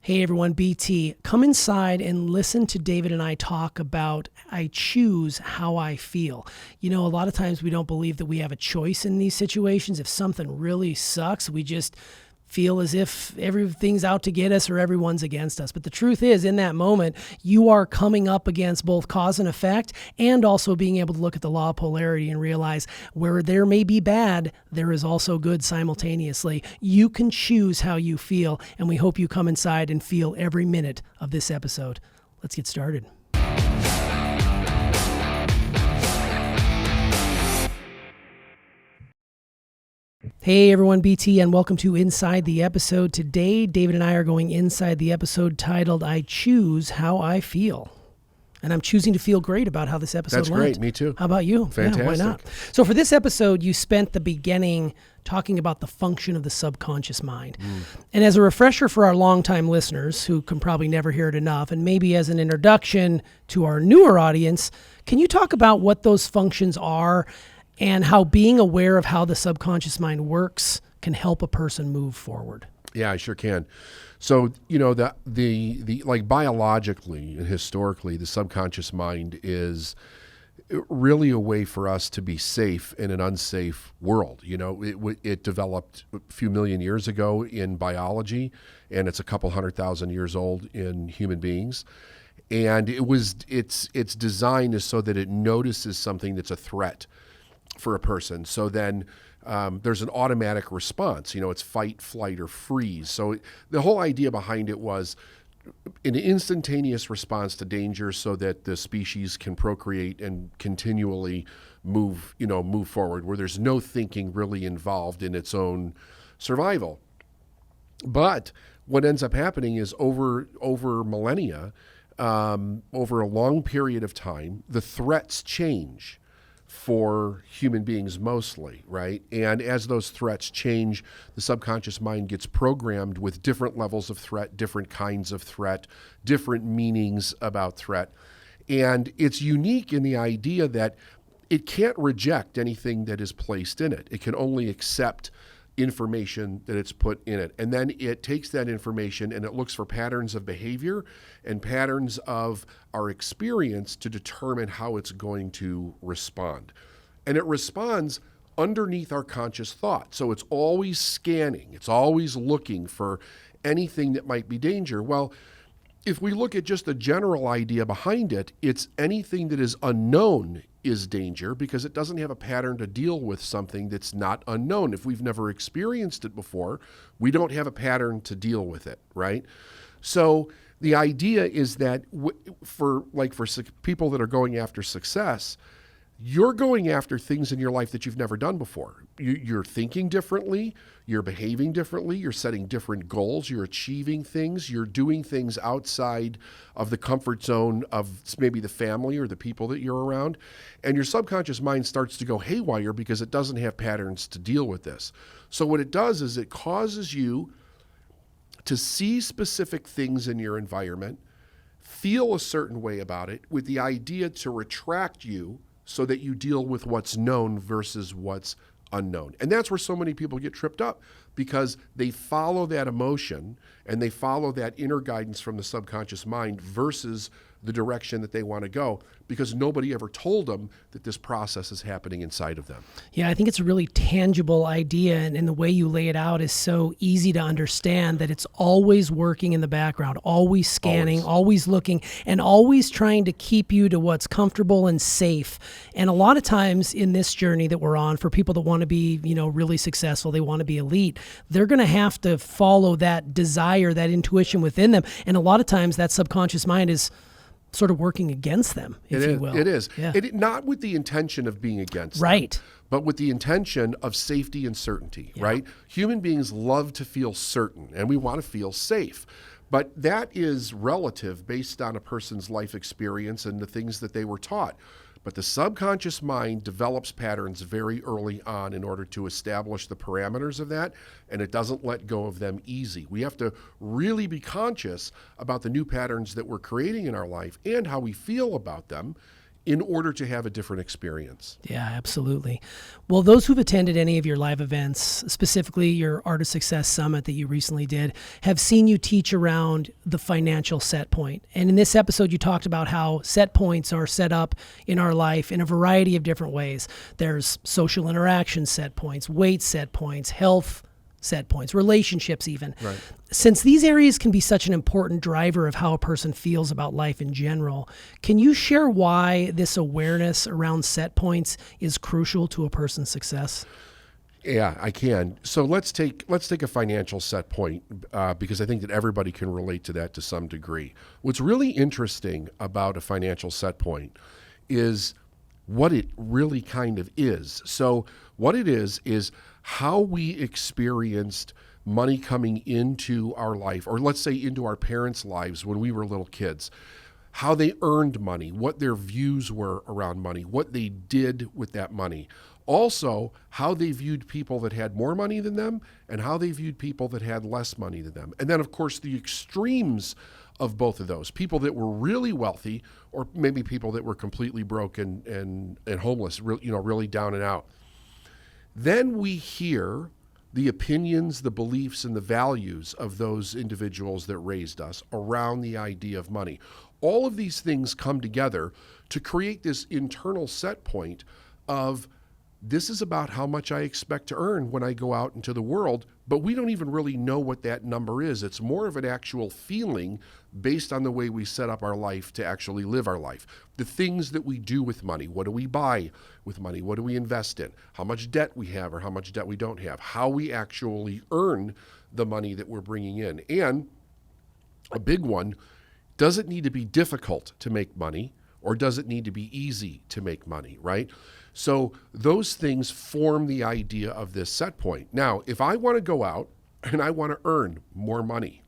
Hey everyone, BT. Come inside and listen to David and I talk about I choose how I feel. You know, a lot of times we don't believe that we have a choice in these situations. If something really sucks, we just feel as if everything's out to get us or everyone's against us. But the truth is, in that moment, you are coming up against both cause and effect and also being able to look at the law of polarity and realize where there may be bad, there is also good simultaneously. You can choose how you feel, and we hope you come inside and feel every minute of this episode. Let's get started. Hey everyone, BT, and welcome to Inside the Episode. Today, David and I are going inside the episode titled, I Choose How I Feel. And I'm choosing to feel great about how this episode went. That's great, me too. How about you? Fantastic. Yeah, why not? So for this episode, you spent the beginning talking about the function of the subconscious mind. And as a refresher for our longtime listeners, who can probably never hear it enough, and maybe as an introduction to our newer audience, can you talk about what those functions are and how being aware of how the subconscious mind works can help a person move forward? Yeah, I sure can. So, you know, the like biologically and historically, the subconscious mind is really a way for us to be safe in an unsafe world. You know, it developed a few million years ago in biology, and it's a couple 100,000 years old in human beings. And its design is so that it notices something that's a threat for a person. So then there's an automatic response. You know, it's fight, flight, or freeze. So the whole idea behind it was an instantaneous response to danger so that the species can procreate and continually move forward, where there's no thinking really involved in its own survival. But what ends up happening is over millennia, over a long period of time, the threats change for human beings mostly, right? And as those threats change, the subconscious mind gets programmed with different levels of threat, different kinds of threat, different meanings about threat. And it's unique in the idea that it can't reject anything that is placed in it. It can only accept information that it's put in it. And then it takes that information and it looks for patterns of behavior and patterns of our experience to determine how it's going to respond. And it responds underneath our conscious thought. So it's always scanning. It's always looking for anything that might be danger. Well, if we look at just the general idea behind it, it's anything that is unknown is danger because it doesn't have a pattern to deal with something that's not unknown. If we've never experienced it before, we don't have a pattern to deal with it, right? So the idea is that for people that are going after success, you're going after things in your life that you've never done before. You're thinking differently, you're behaving differently, you're setting different goals, you're achieving things, you're doing things outside of the comfort zone of maybe the family or the people that you're around. And your subconscious mind starts to go haywire because it doesn't have patterns to deal with this. So what it does is it causes you to see specific things in your environment, feel a certain way about it, with the idea to retract you so that you deal with what's known versus what's unknown. And that's where so many people get tripped up because they follow that emotion and they follow that inner guidance from the subconscious mind versus the direction that they want to go because nobody ever told them that this process is happening inside of them. Yeah, I think it's a really tangible idea, and the way you lay it out is so easy to understand that it's always working in the background, always scanning, always looking, and always trying to keep you to what's comfortable and safe. And a lot of times in this journey that we're on, for people that want to be, really successful, they want to be elite, they're going to have to follow that desire, that intuition within them. And a lot of times that subconscious mind is sort of working against them, if you will. It is. Yeah. Not with the intention of being against right. them, but with the intention of safety and certainty, right? Human beings love to feel certain, and we want to feel safe. But that is relative based on a person's life experience and the things that they were taught. But the subconscious mind develops patterns very early on in order to establish the parameters of that, and it doesn't let go of them easy. We have to really be conscious about the new patterns that we're creating in our life and how we feel about them in order to have a different experience. Yeah, absolutely. Well, those who've attended any of your live events, specifically your Art of Success Summit that you recently did, have seen you teach around the financial set point. And in this episode, you talked about how set points are set up in our life in a variety of different ways. There's social interaction set points, weight set points, health set points, relationships even. Right. Since these areas can be such an important driver of how a person feels about life in general, can you share why this awareness around set points is crucial to a person's success? Yeah, I can. So let's take a financial set point because I think that everybody can relate to that to some degree. What's really interesting about a financial set point is what it really kind of is. So what it is how we experienced money coming into our life, or let's say into our parents' lives when we were little kids, how they earned money, what their views were around money, what they did with that money. Also, how they viewed people that had more money than them and how they viewed people that had less money than them. And then, of course, the extremes of both of those, people that were really wealthy or maybe people that were completely broke and homeless, really down and out. Then we hear the opinions, the beliefs, and the values of those individuals that raised us around the idea of money. All of these things come together to create this internal set point of this is about how much I expect to earn when I go out into the world, but we don't even really know what that number is. It's more of an actual feeling based on the way we set up our life to actually live our life. The things that we do with money, what do we buy with money? What do we invest in? How much debt we have or how much debt we don't have? How we actually earn the money that we're bringing in. And a big one, does it need to be difficult to make money or does it need to be easy to make money, right? So those things form the idea of this set point. Now, if I want to go out and I want to earn more money,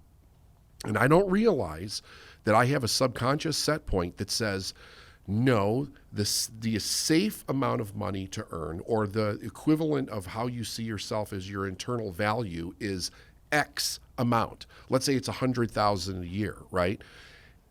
and I don't realize that I have a subconscious set point that says, no, the safe amount of money to earn or the equivalent of how you see yourself as your internal value is X amount. Let's say it's $100,000 a year, right?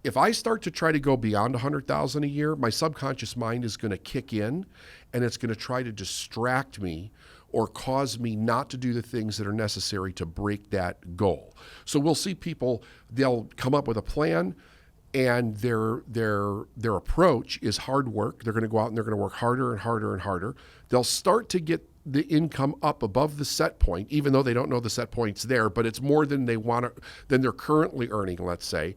If I start to try to go beyond $100,000 a year, my subconscious mind is going to kick in and it's going to try to distract me or cause me not to do the things that are necessary to break that goal. So we'll see people, they'll come up with a plan and their approach is hard work. They're going to go out and they're going to work harder and harder and harder. They'll start to get the income up above the set point, even though they don't know the set point's there, but it's more than than they're currently earning, let's say.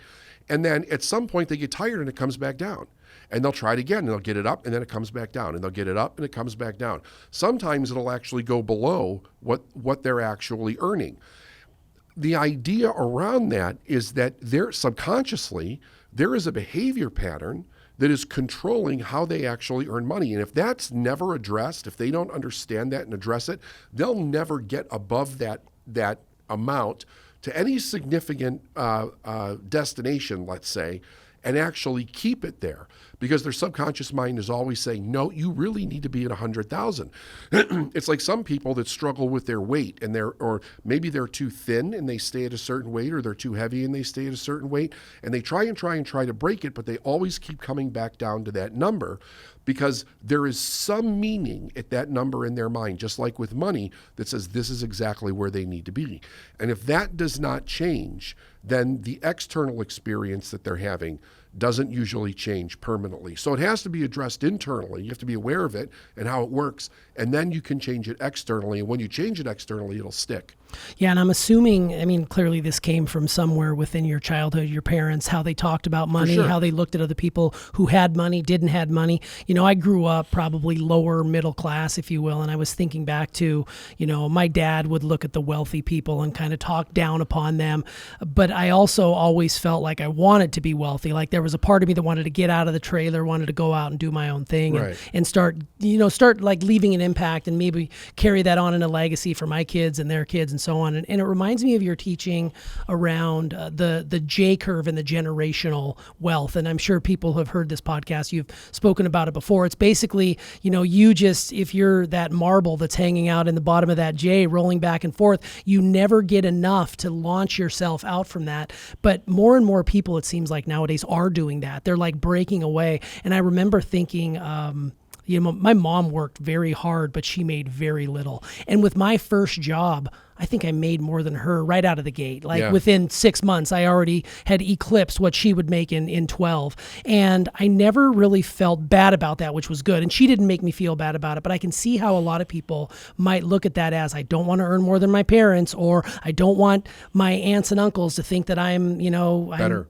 And then at some point they get tired and it comes back down. And they'll try it again and they'll get it up and then it comes back down. And they'll get it up and it comes back down. Sometimes it'll actually go below what they're actually earning. The idea around that is that subconsciously there is a behavior pattern that is controlling how they actually earn money. And if that's never addressed, if they don't understand that and address it, they'll never get above that amount to any significant destination, let's say, and actually keep it there because their subconscious mind is always saying, no, you really need to be at 100,000. It's like some people that struggle with their weight or maybe they're too thin and they stay at a certain weight or they're too heavy and they stay at a certain weight and they try to break it, but they always keep coming back down to that number because there is some meaning at that number in their mind, just like with money, that says this is exactly where they need to be. And if that does not change, then the external experience that they're having doesn't usually change permanently. So it has to be addressed internally. You have to be aware of it and how it works, and then you can change it externally. And when you change it externally, it'll stick. Yeah, and I'm assuming, clearly this came from somewhere within your childhood, your parents, how they talked about money, sure. how they looked at other people who had money, didn't have money. I grew up probably lower middle class, if you will, and I was thinking back to, my dad would look at the wealthy people and kind of talk down upon them. But I also always felt like I wanted to be wealthy. Like there was a part of me that wanted to get out of the trailer, wanted to go out and do my own thing right. and start like leaving an impact and maybe carry that on in a legacy for my kids and their kids and so on. And it reminds me of your teaching around the J curve and the generational wealth. And I'm sure people who have heard this podcast, you've spoken about it before. It's basically, if you're that marble that's hanging out in the bottom of that J rolling back and forth, you never get enough to launch yourself out from that. But more and more people, it seems like nowadays, are are doing that. They're like breaking away. And I remember thinking, my mom worked very hard, but she made very little. And with my first job, I think I made more than her right out of the gate. Like within 6 months, I already had eclipsed what she would make in 12. And I never really felt bad about that, which was good. And she didn't make me feel bad about it. But I can see how a lot of people might look at that as, I don't want to earn more than my parents, or I don't want my aunts and uncles to think that I'm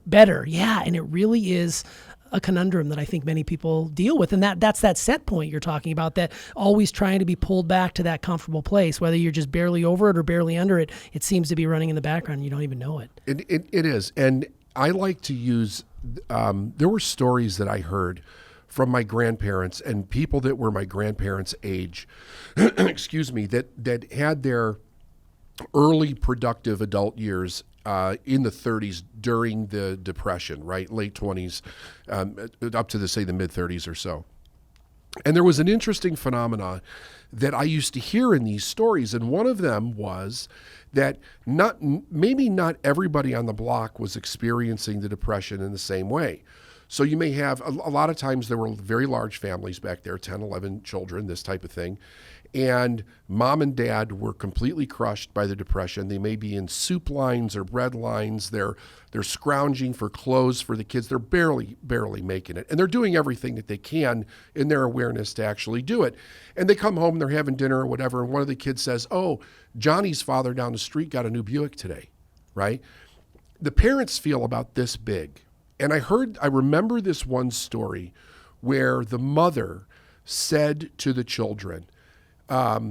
better. Yeah. And it really is a conundrum that I think many people deal with. And that's that set point you're talking about, that always trying to be pulled back to that comfortable place, whether you're just barely over it or barely under it. It seems to be running in the background and you don't even know it. It is. And I like to use, there were stories that I heard from my grandparents and people that were my grandparents' age, excuse me, that had their early productive adult years in the 30s during the Depression, right? Late 20s, up to the mid 30s or so. And there was an interesting phenomena that I used to hear in these stories. And one of them was that maybe not everybody on the block was experiencing the Depression in the same way. So you may have, a lot of times there were very large families back there, 10, 11 children, this type of thing. And mom and dad were completely crushed by the Depression. They may be in soup lines or bread lines. They're scrounging for clothes for the kids. They're barely making it. And they're doing everything that they can in their awareness to actually do it. And they come home, they're having dinner or whatever, and one of the kids says, "Oh, Johnny's father down the street got a new Buick today," right? The parents feel about this big. And I remember this one story where the mother said to the children, it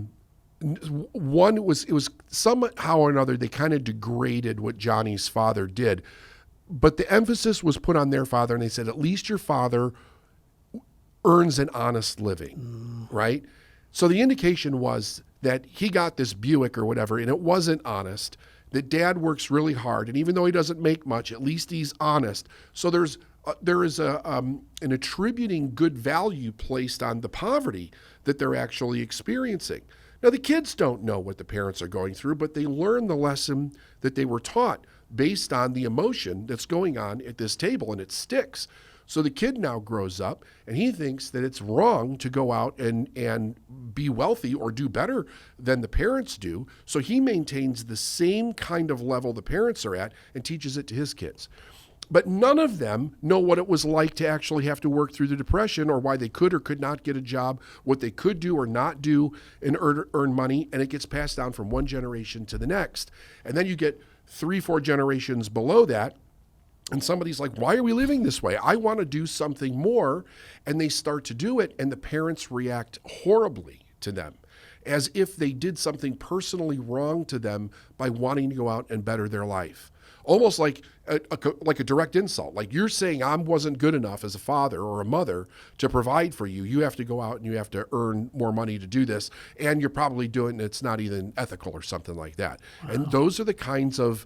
was somehow or another, they kind of degraded what Johnny's father did, but the emphasis was put on their father, and they said, at least your father earns an honest living, right? So the indication was that he got this Buick or whatever, and it wasn't honest, that dad works really hard, and even though he doesn't make much, at least he's honest. So there is an attributing good value placed on the poverty that they're actually experiencing. Now, the kids don't know what the parents are going through, but they learn the lesson that they were taught based on the emotion that's going on at this table, and it sticks. So the kid now grows up, and he thinks that it's wrong to go out and be wealthy or do better than the parents do. So he maintains the same kind of level the parents are at and teaches it to his kids. But none of them know what it was like to actually have to work through the Depression, or why they could or could not get a job, what they could do or not do and earn money, and it gets passed down from one generation to the next. And then you get 3-4 generations below that, and somebody's like, why are we living this way? I want to do something more. And they start to do it, and the parents react horribly to them, as if they did something personally wrong to them by wanting to go out and better their life. Almost like a direct insult. Like, you're saying I wasn't good enough as a father or a mother to provide for you. You have to go out and you have to earn more money to do this. And you're probably doing it's not even ethical or something like that. Wow. And those are the kinds of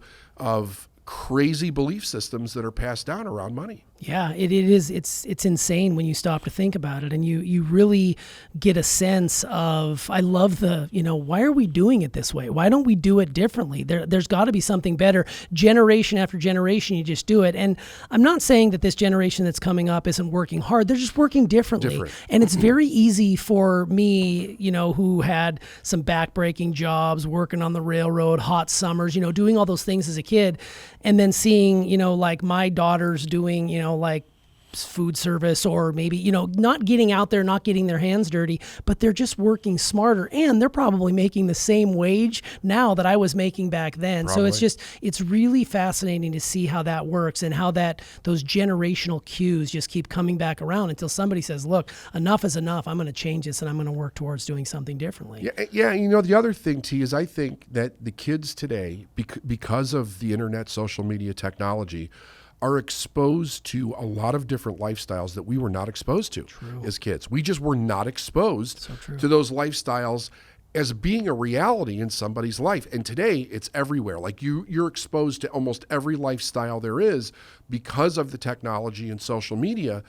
crazy belief systems that are passed down around money. Yeah, it is. It's insane when you stop to think about it, and you really get a sense of, I love why are we doing it this way? Why don't we do it differently? There's got to be something better. Generation after generation, you just do it. And I'm not saying that this generation that's coming up isn't working hard. They're just working differently. And it's very easy for me, who had some backbreaking jobs, working on the railroad, hot summers, doing all those things as a kid, and then seeing, like my daughters doing, like food service, or maybe, not getting out there, not getting their hands dirty, but they're just working smarter, and they're probably making the same wage now that I was making back then. Probably. So it's really fascinating to see how that works, and how those generational cues just keep coming back around until somebody says, look, enough is enough. I'm going to change this, and I'm going to work towards doing something differently. Yeah. The other thing, T, is I think that the kids today, because of the internet, social media technology, are exposed to a lot of different lifestyles that we were not exposed to as kids. We just were not exposed to those lifestyles as being a reality in somebody's life. And today it's everywhere. Like you're exposed to almost every lifestyle there is because of the technology and social media.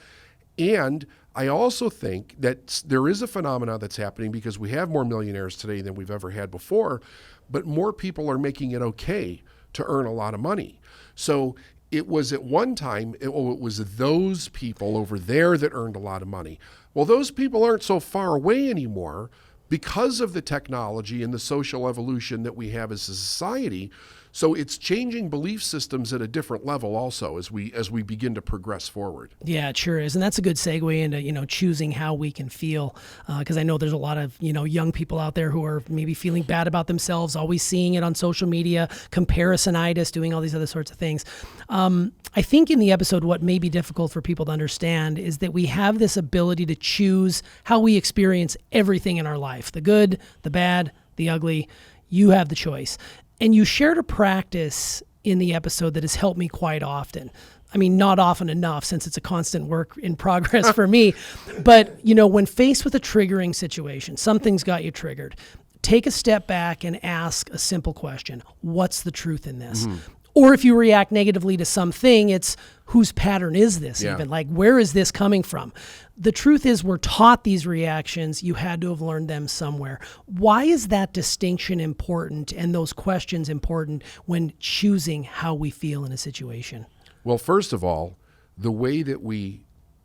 And I also think that there is a phenomena that's happening because we have more millionaires today than we've ever had before, but more people are making it okay to earn a lot of money. So it was at one time, it was those people over there that earned a lot of money. Well, those people aren't so far away anymore because of the technology and the social evolution that we have as a society. So it's changing belief systems at a different level also as we begin to progress forward. Yeah, it sure is. And that's a good segue into, choosing how we can feel. Because I know there's a lot of, young people out there who are maybe feeling bad about themselves, always seeing it on social media, comparisonitis, doing all these other sorts of things. I think in the episode, what may be difficult for people to understand is that we have this ability to choose how we experience everything in our life, the good, the bad, the ugly. You have the choice. And you shared a practice in the episode that has helped me quite often. I mean, not often enough since it's a constant work in progress for me. But, when faced with a triggering situation, something's got you triggered, take a step back and ask a simple question. What's the truth in this? Mm-hmm. Or if you react negatively to something, it's whose pattern is this even? Like, where is this coming from? The truth is we're taught these reactions. You had to have learned them somewhere. Why is that distinction important and those questions important when choosing how we feel in a situation? Well, first of all, the way that we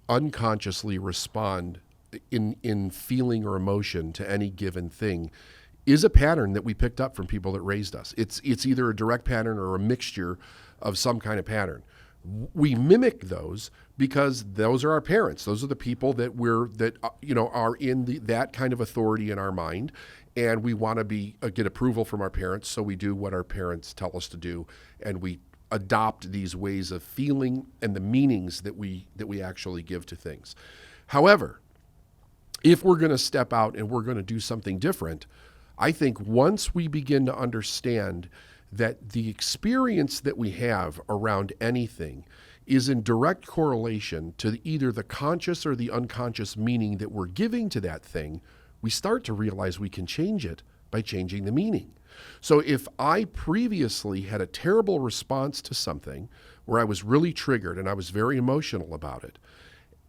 unconsciously respond in feeling or emotion to any given thing is a pattern that we picked up from people that raised us. It's either a direct pattern or a mixture of some kind of pattern. We mimic those because those are our parents. Those are the people that are in that kind of authority in our mind, and we want to get approval from our parents, so we do what our parents tell us to do, and we adopt these ways of feeling and the meanings that we actually give to things. However, if we're going to step out and we're going to do something different, I think once we begin to understand that the experience that we have around anything is in direct correlation to either the conscious or the unconscious meaning that we're giving to that thing, we start to realize we can change it by changing the meaning. So if I previously had a terrible response to something where I was really triggered and I was very emotional about it,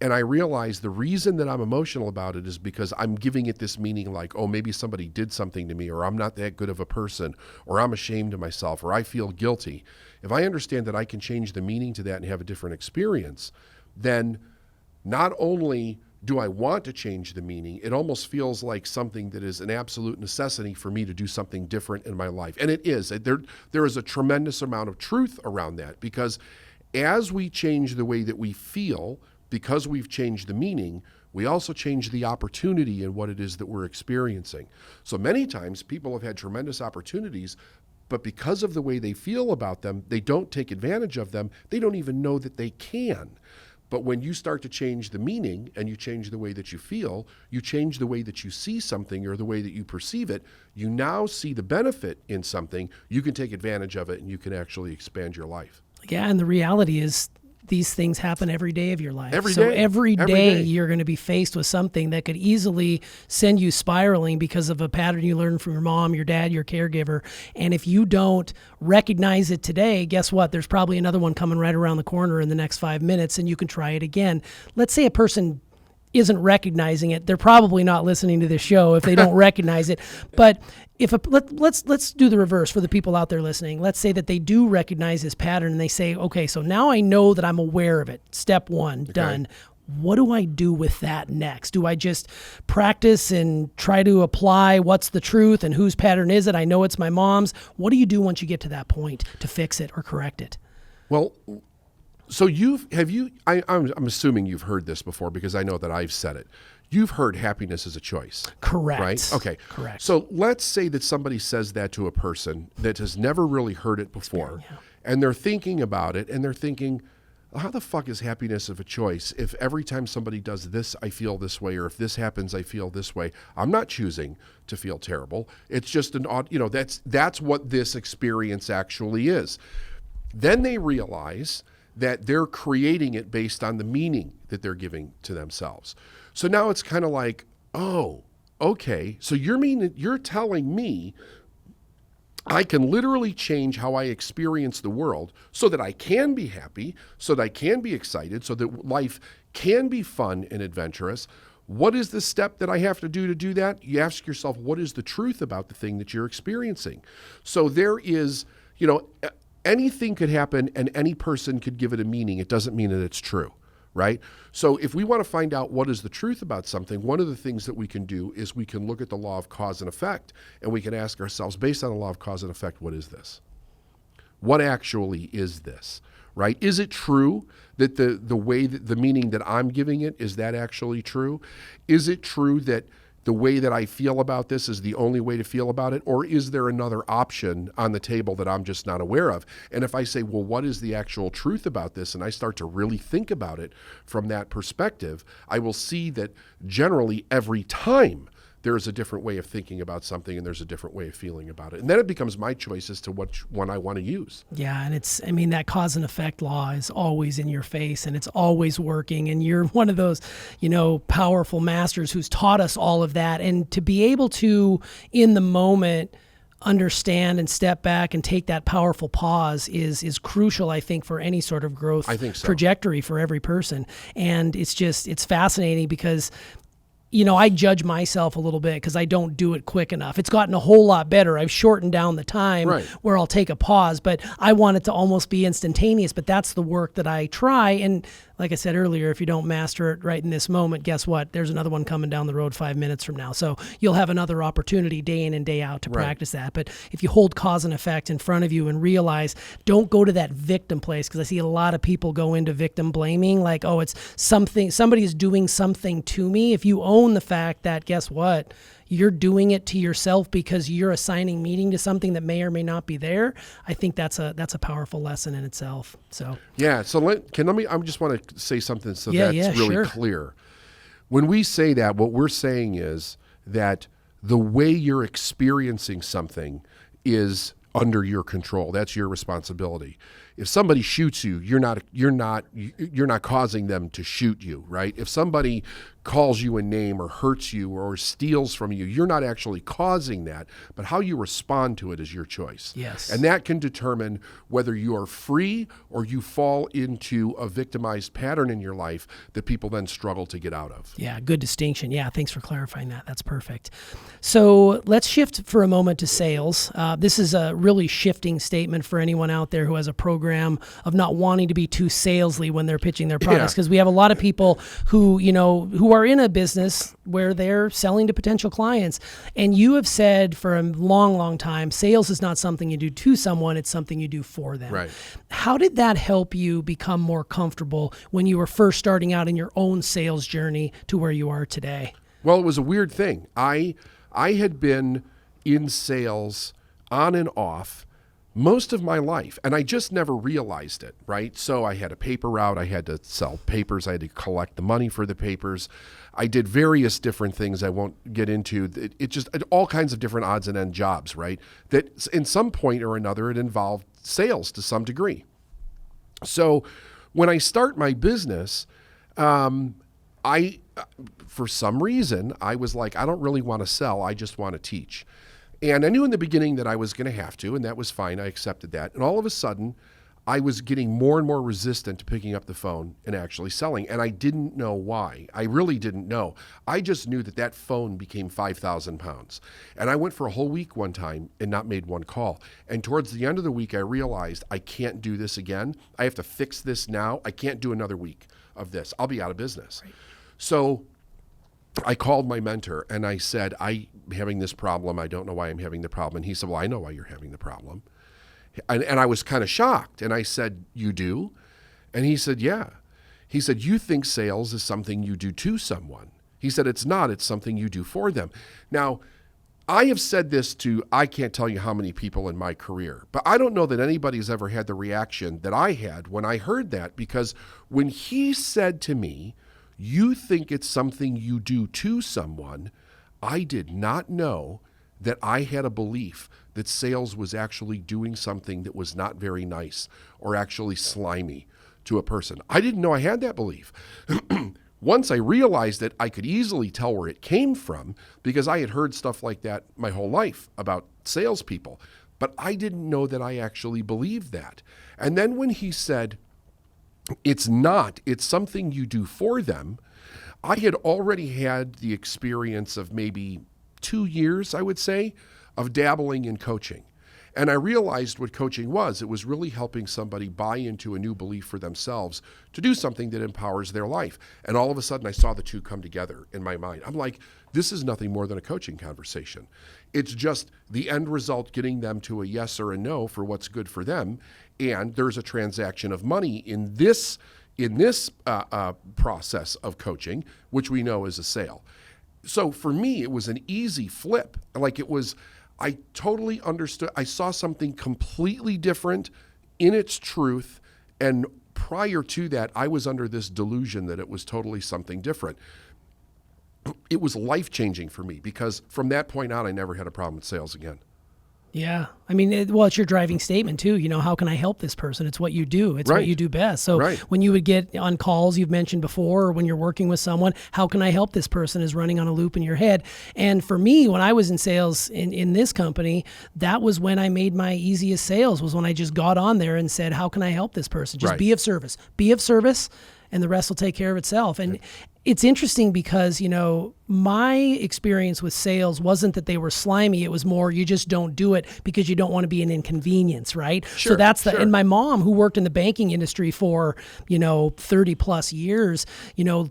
and I realized the reason that I'm emotional about it is because I'm giving it this meaning like, oh, maybe somebody did something to me, or I'm not that good of a person, or I'm ashamed of myself, or I feel guilty. If I understand that I can change the meaning to that and have a different experience, then not only do I want to change the meaning, it almost feels like something that is an absolute necessity for me to do something different in my life. And it is. There is a tremendous amount of truth around that, because as we change the way that we feel, because we've changed the meaning, we also change the opportunity in what it is that we're experiencing. So many times people have had tremendous opportunities, but because of the way they feel about them, they don't take advantage of them. They don't even know that they can. But when you start to change the meaning and you change the way that you feel, you change the way that you see something or the way that you perceive it, you now see the benefit in something, you can take advantage of it and you can actually expand your life. Yeah, and the reality is these things happen every day of your life. Every day day. You're going to be faced with something that could easily send you spiraling because of a pattern you learned from your mom, your dad, your caregiver. And if you don't recognize it today, guess what? There's probably another one coming right around the corner in the next 5 minutes, and you can try it again. Let's say a person isn't recognizing it. They're probably not listening to this show if they don't recognize it. But let's do the reverse for the people out there listening. Let's say that they do recognize this pattern and they say, okay, so now I know that I'm aware of it. Step one, done. What do I do with that next? Do I just practice and try to apply what's the truth and whose pattern is it? I know it's my mom's. What do you do once you get to that point to fix it or correct it? Well, so I'm assuming you've heard this before because I know that I've said it. You've heard happiness is a choice. Correct. Right? Okay. Correct. So let's say that somebody says that to a person that has never really heard it before, and they're thinking about it, and they're thinking, how the fuck is happiness of a choice if every time somebody does this, I feel this way, or if this happens, I feel this way? I'm not choosing to feel terrible. It's just that's what this experience actually is. Then they realize that they're creating it based on the meaning that they're giving to themselves. So now it's kind of like, oh, okay, so you're telling me I can literally change how I experience the world so that I can be happy, so that I can be excited, so that life can be fun and adventurous. What is the step that I have to do that? You ask yourself, what is the truth about the thing that you're experiencing? So there is, anything could happen and any person could give it a meaning. It doesn't mean that it's true, right? So if we want to find out what is the truth about something, one of the things that we can do is we can look at the law of cause and effect, and we can ask ourselves, based on the law of cause and effect, what is this? What actually is this, right? Is it true that the way that the meaning that I'm giving it, is that actually true? Is it true that the way that I feel about this is the only way to feel about it? Or is there another option on the table that I'm just not aware of? And if I say, well, what is the actual truth about this? And I start to really think about it from that perspective, I will see that generally every time there is a different way of thinking about something and there's a different way of feeling about it. And then it becomes my choice as to which one I want to use. Yeah, and that cause and effect law is always in your face and it's always working. And you're one of those, powerful masters who's taught us all of that. And to be able to, in the moment, understand and step back and take that powerful pause is crucial, I think, for any sort of growth trajectory for every person. And it's fascinating because I judge myself a little bit because I don't do it quick enough. It's gotten a whole lot better. I've shortened down the time where I'll take a pause, but I want it to almost be instantaneous. But that's the work that I try. And like I said earlier, if you don't master it right in this moment, guess what? There's another one coming down the road 5 minutes from now. So you'll have another opportunity day in and day out to practice that. But if you hold cause and effect in front of you and realize, don't go to that victim place, because I see a lot of people go into victim blaming, like, oh, it's something, somebody is doing something to me. If you own the fact that, guess what? You're doing it to yourself because you're assigning meaning to something that may or may not be there. I think that's a powerful lesson in itself. So yeah. So I just want to say something that's really clear. When we say that, what we're saying is that the way you're experiencing something is under your control. That's your responsibility. If somebody shoots you, you're not causing them to shoot you, right? If somebody calls you a name or hurts you or steals from you, you're not actually causing that, but how you respond to it is your choice. Yes. And that can determine whether you are free or you fall into a victimized pattern in your life that people then struggle to get out of. Yeah, good distinction. Yeah, thanks for clarifying that. That's perfect. So let's shift for a moment to sales. This is a really shifting statement for anyone out there who has a program of not wanting to be too salesy when they're pitching their products, because we have a lot of people who are in a business where they're selling to potential clients. And you have said for a long, long time, sales is not something you do to someone, it's something you do for them. Right. How did that help you become more comfortable when you were first starting out in your own sales journey to where you are today? Well, it was a weird thing. I had been in sales on and off most of my life, and I just never realized it, right? So I had a paper route. I had to sell papers. I had to collect the money for the papers. I did various different things I won't get into. It just all kinds of different odds and end jobs, right? That in some point or another, it involved sales to some degree. So when I start my business, for some reason, I was like, I don't really want to sell. I just want to teach. And I knew in the beginning that I was going to have to, and that was fine. I accepted that. And all of a sudden, I was getting more and more resistant to picking up the phone and actually selling. And I didn't know why. I really didn't know. I just knew that phone became 5,000 pounds. And I went for a whole week one time and not made one call. And towards the end of the week, I realized I can't do this again. I have to fix this now. I can't do another week of this. I'll be out of business. Right. So I called my mentor and I said, I'm having this problem. I don't know why I'm having the problem. And he said, well, I know why you're having the problem. And I was kind of shocked. And I said, you do? And he said, yeah. He said, you think sales is something you do to someone. He said, it's not. It's something you do for them. Now, I have said this to, I can't tell you how many people in my career, but I don't know that anybody's ever had the reaction that I had when I heard that, because when he said to me, you think it's something you do to someone, I did not know that I had a belief that sales was actually doing something that was not very nice or actually slimy to a person. I didn't know I had that belief. Once I realized it, I could easily tell where it came from, because I had heard stuff like that my whole life about salespeople. But I didn't know that I actually believed that. And then when he said, it's not, it's something you do for them, I had already had the experience of maybe 2 years, I would say, of dabbling in coaching. And I realized what coaching was. It was really helping somebody buy into a new belief for themselves to do something that empowers their life. And all of a sudden, I saw the two come together in my mind. I'm like, this is nothing more than a coaching conversation. It's just the end result getting them to a yes or a no for what's good for them. And there's a transaction of money in this process of coaching, which we know is a sale. So for me, it was an easy flip. I totally understood. I saw something completely different in its truth. And prior to that, I was under this delusion that it was totally something different. It was life-changing for me because from that point on, I never had a problem with sales again. Yeah. I mean, it's your driving statement too. How can I help this person? It's what you do. It's what you do best. So when you would get on calls you've mentioned before, or when you're working with someone, how can I help this person is running on a loop in your head. And for me, when I was in sales in this company, that was when I made my easiest sales, was when I just got on there and said, how can I help this person? Just be of service. Be of service, and the rest will take care of itself. And it's interesting because, my experience with sales wasn't that they were slimy. It was more, you just don't do it because you don't want to be an inconvenience, right? Sure, so that's and my mom, who worked in the banking industry for, 30 plus years,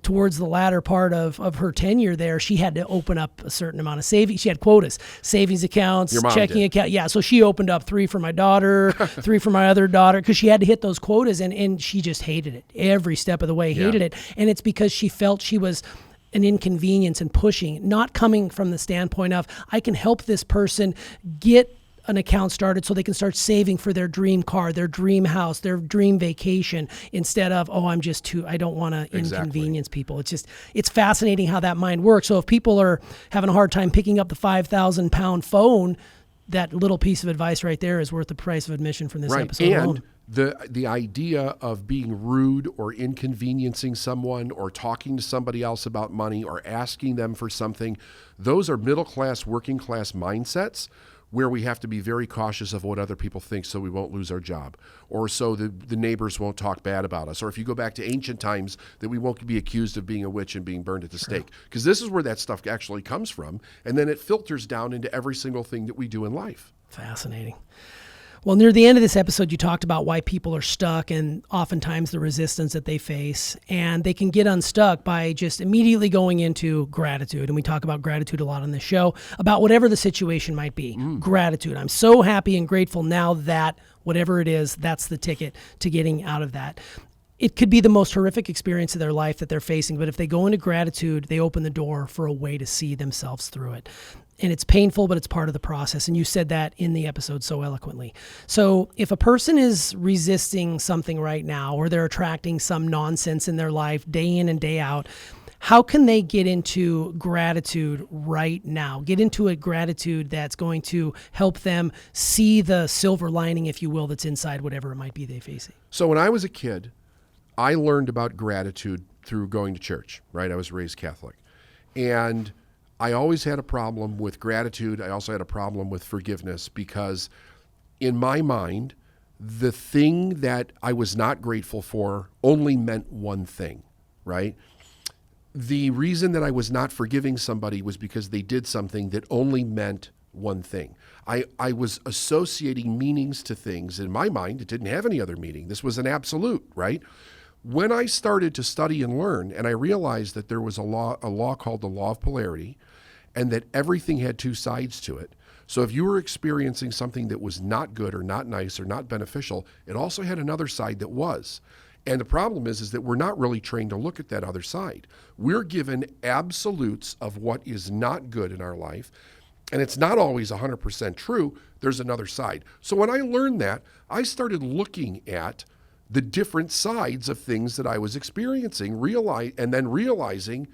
towards the latter part of her tenure there, she had to open up a certain amount of savings. She had quotas, savings accounts, checking account. Yeah. So she opened up 3 for my daughter, 3 for my other daughter, because she had to hit those quotas, and she just hated it every step of the way, hated it. And it's because she felt she was an inconvenience and pushing, not coming from the standpoint of, I can help this person get an account started so they can start saving for their dream car, their dream house, their dream vacation, instead of, I don't want to inconvenience people. It's fascinating how that mind works. So if people are having a hard time picking up the 5,000 pound phone, that little piece of advice right there is worth the price of admission from this episode alone. The idea of being rude or inconveniencing someone or talking to somebody else about money or asking them for something, those are middle-class, working-class mindsets where we have to be very cautious of what other people think so we won't lose our job, or so the neighbors won't talk bad about us, or if you go back to ancient times, that we won't be accused of being a witch and being burned at the stake. Because this is where that stuff actually comes from, and then it filters down into every single thing that we do in life. Fascinating. Well, near the end of this episode, you talked about why people are stuck and oftentimes the resistance that they face. And they can get unstuck by just immediately going into gratitude. And we talk about gratitude a lot on this show, about whatever the situation might be. Gratitude. I'm so happy and grateful now that whatever it is, that's the ticket to getting out of that. It could be the most horrific experience of their life that they're facing, but if they go into gratitude, they open the door for a way to see themselves through it. And it's painful, but it's part of the process. And you said that in the episode so eloquently. So if a person is resisting something right now, or they're attracting some nonsense in their life day in and day out, how can they get into gratitude right now? Get into a gratitude that's going to help them see the silver lining, if you will, that's inside whatever it might be they're facing. So when I was a kid, I learned about gratitude through going to church, right? I was raised Catholic. And I always had a problem with gratitude. I also had a problem with forgiveness because in my mind, the thing that I was not grateful for only meant one thing, right? The reason that I was not forgiving somebody was because they did something that only meant one thing. I was associating meanings to things. In my mind, it didn't have any other meaning. This was an absolute, right? When I started to study and learn, and I realized that there was a law called the law of polarity, and that everything had two sides to it. So if you were experiencing something that was not good or not nice or not beneficial, it also had another side that was. And the problem is that we're not really trained to look at that other side. We're given absolutes of what is not good in our life, and it's not always 100% true. There's another side. So when I learned that, I started looking at the different sides of things that I was experiencing, and then realizing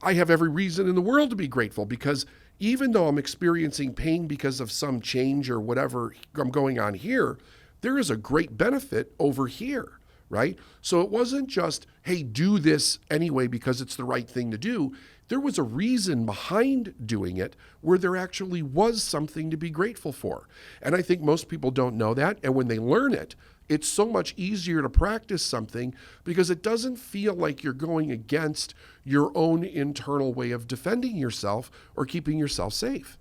I have every reason in the world to be grateful, because even though I'm experiencing pain because of some change or whatever I'm going on here, there is a great benefit over here, right? So it wasn't just, hey, do this anyway because it's the right thing to do. There was a reason behind doing it where there actually was something to be grateful for. And I think most people don't know that. And when they learn it, it's so much easier to practice something because it doesn't feel like you're going against your own internal way of defending yourself or keeping yourself safe.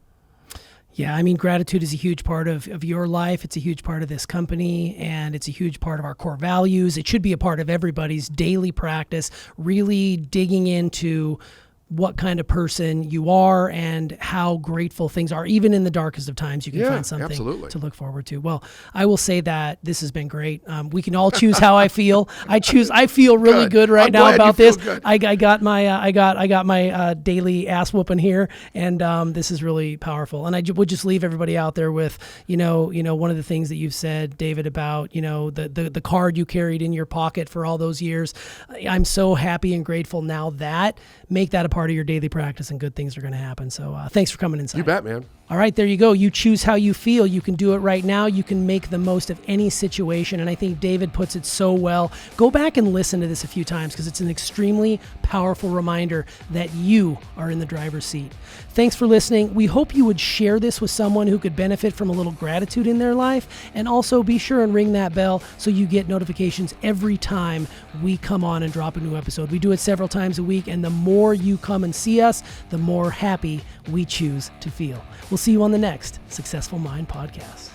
Yeah, I mean, gratitude is a huge part of your life. It's a huge part of this company, and it's a huge part of our core values. It should be a part of everybody's daily practice, really digging into what kind of person you are and how grateful things are. Even in the darkest of times, you can find something absolutely. to look forward to. Well, I will say that this has been great. We can all choose how I feel. I feel really good right I'm now glad about you feel this. good. I got my daily ass whooping here, and this is really powerful. And I would just leave everybody out there with, one of the things that you've said, David, about, the card you carried in your pocket for all those years. I'm so happy and grateful now that make that a part of your daily practice, and good things are going to happen. So thanks for coming inside. You bet, man. All right, there you go. You choose how you feel. You can do it right now. You can make the most of any situation. And I think David puts it so well. Go back and listen to this a few times because it's an extremely powerful reminder that you are in the driver's seat. Thanks for listening. We hope you would share this with someone who could benefit from a little gratitude in their life. And also be sure and ring that bell so you get notifications every time we come on and drop a new episode. We do it several times a week. And the more you come and see us, the more happy we choose to feel. We'll see you on the next Successful Mind podcast.